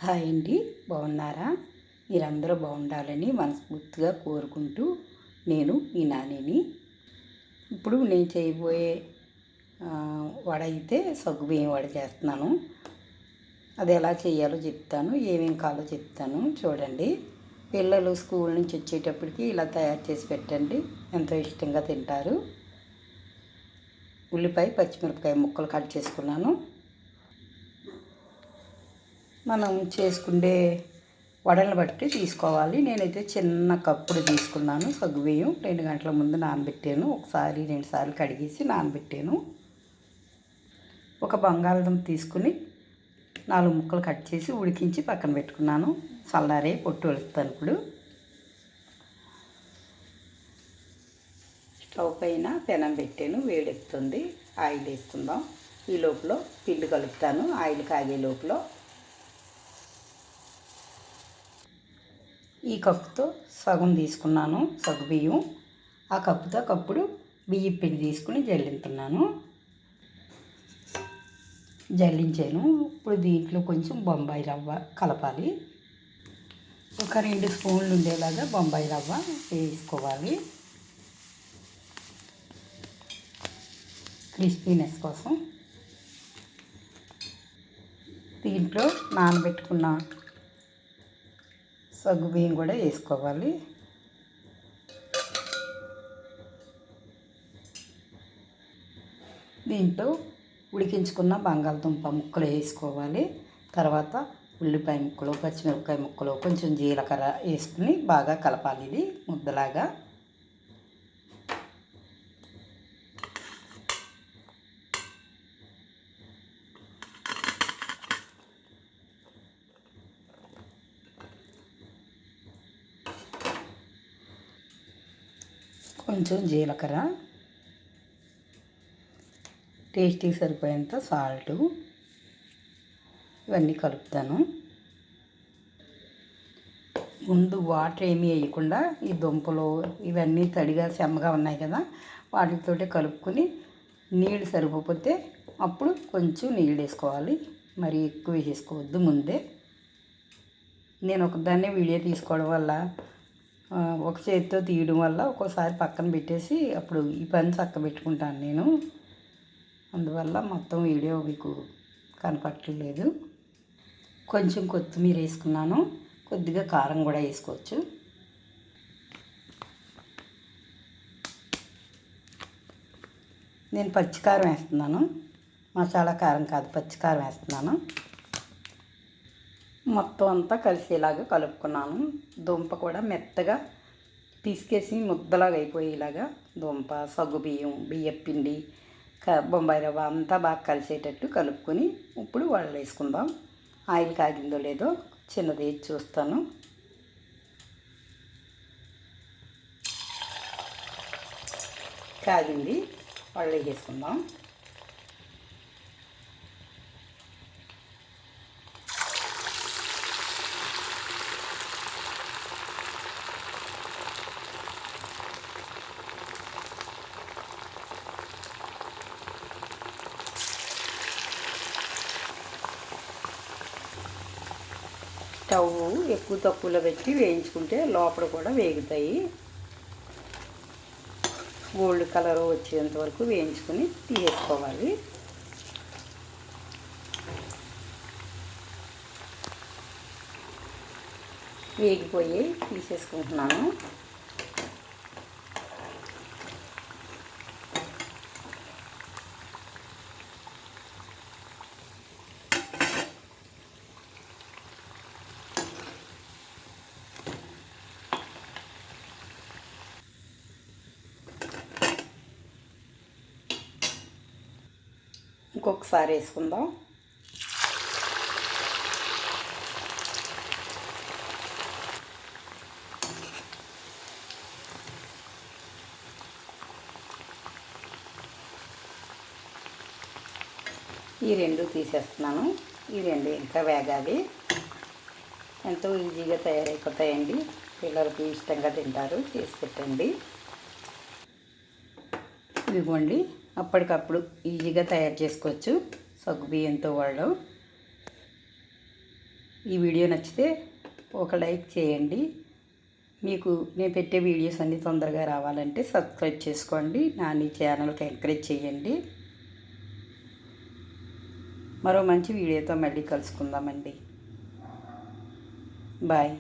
Hi అండి, బాగున్నారా? మీరందరూ బాగుండాలని మనస్ఫూర్తిగా కోరుకుంటూ నేను మీ నానిని. ఇప్పుడు నేను చేయబోయే వడ అయితే సగ్గుబియ్యం వడ చేస్తున్నాను. అది ఎలా చేయాలో చెప్తాను, ఏమేమి కావాలో చెప్తాను. చూడండి, పిల్లలు స్కూల్ నుంచి వచ్చేటప్పటికి ఇలా తయారు చేసి పెట్టండి, ఎంతో ఇష్టంగా తింటారు. ఉల్లిపాయ పచ్చిమిరపకాయ ముక్కలు కట్ చేసుకున్నాను. మనం చేసుకునే వడలను బట్టి తీసుకోవాలి. నేనైతే చిన్న కప్పుడు తీసుకున్నాను సగ్గుబియ్యం. 2 గంటల ముందు నానబెట్టాను. ఒకసారి 2 సార్లు కడిగేసి నానబెట్టాను. ఒక బంగాళదుంప తీసుకుని 4 ముక్కలు కట్ చేసి ఉడికించి పక్కన పెట్టుకున్నాను. చల్లారే పొట్టు వెళుతాను. ఇప్పుడు స్టవ్ పైన పెనం పెట్టాను, వేడెక్కుతుంది. ఆయిల్ వేసుకుందాం. ఈ లోపల పిండి కలుపుతాను. ఆయిల్ కాగే లోపల ఈ కప్పుతో సగం తీసుకున్నాను సగ్గుబియ్యం. ఆ కప్పుతో కప్పుడు బియ్యం పిండి తీసుకుని జల్లింటున్నాను. జల్లించాను. ఇప్పుడు దీంట్లో కొంచెం బొంబాయి రవ్వ కలపాలి. ఒక 2 స్పూన్లు ఉండేలాగా బొంబాయి రవ్వ వేసుకోవాలి, క్రిస్పీనెస్ కోసం. దీంట్లో నానబెట్టుకున్న సగ్గుబియ్యం కూడా వేసుకోవాలి. దీంట్లో ఉడికించుకున్న బంగాళదుంప ముక్కలు వేసుకోవాలి. తర్వాత ఉల్లిపాయ ముక్కలు, పచ్చిమిరపకాయ ముక్కలు, కొంచెం జీలకర్ర వేసుకుని బాగా కలపాలి. ఇది ముద్దలాగా. కొంచెం జీలకర్ర, టేస్టీకి సరిపోయేంత సాల్టు, ఇవన్నీ కలుపుతాను. ముందు వాటర్ ఏమీ వేయకుండా ఈ దుంపలు ఇవన్నీ తడిగా చెమ్మగా ఉన్నాయి కదా, వాటితోటే కలుపుకొని నీళ్ళు సరిపోతే అప్పుడు కొంచెం నీళ్ళు వేసుకోవాలి. మరి ఎక్కువ వేసుకోవద్దు ముందే. నేను ఒకదాన్నే వీడియో తీసుకోవడం వల్ల, ఒక చేతితో తీయడం వల్ల ఒక్కోసారి పక్కన పెట్టేసి అప్పుడు ఈ పని చక్క పెట్టుకుంటాను నేను. అందువల్ల మొత్తం వీడియో మీకు కనపట్టలేదు. కొంచెం కొత్తిమీర వేసుకున్నాను. కొద్దిగా కారం కూడా వేసుకోవచ్చు. నేను పచ్చికారం వేస్తున్నాను, మసాలా కారం కాదు, పచ్చికారం వేస్తున్నాను. మొత్తం అంతా కలిసేలాగా కలుపుకున్నాను. దుంప కూడా మెత్తగా పిసికేసి ముద్దలాగా అయిపోయేలాగా దుంప, సగ్గుబియ్యం, బియ్యపిండి, బొంబాయి రవ్వ అంతా బాగా కలిసేటట్టు కలుపుకొని ఇప్పుడు వడలు వేసుకుందాం. ఆయిల్ కాగిందో లేదో చిన్నది చూస్తాను. కాగింది, వడలు వేసుకుందాం. స్టవ్ ఎక్కువ తక్కువలో పెట్టి వేయించుకుంటే లోపల కూడా వేగుతాయి. గోల్డ్ కలర్ వచ్చేంత వరకు వేయించుకొని తీసేసుకోవాలి. వేగిపోయి తీసేసుకుంటున్నాను. ఇంకొకసారి వేసుకుందాం. ఈ 2 తీసేస్తున్నాను. ఈ 2 ఇంకా వేగాలి. ఎంతో ఈజీగా తయారైపోతాయండి. పిల్లలకి ఇష్టంగా తింటారు, చేసి పెట్టండి. ఇదిగోండి, అప్పటికప్పుడు ఈజీగా తయారు చేసుకోవచ్చు సగ్గుబియ్యంతో వడలు. ఈ వీడియో నచ్చితే ఒక లైక్ చేయండి. మీకు నేను పెట్టే వీడియోస్ అన్నీ తొందరగా రావాలంటే సబ్స్క్రైబ్ చేసుకోండి. నా ఛానల్కి ఎంకరేజ్ చేయండి. మరో మంచి వీడియోతో మళ్ళీ కలుసుకుందామండి. బాయ్.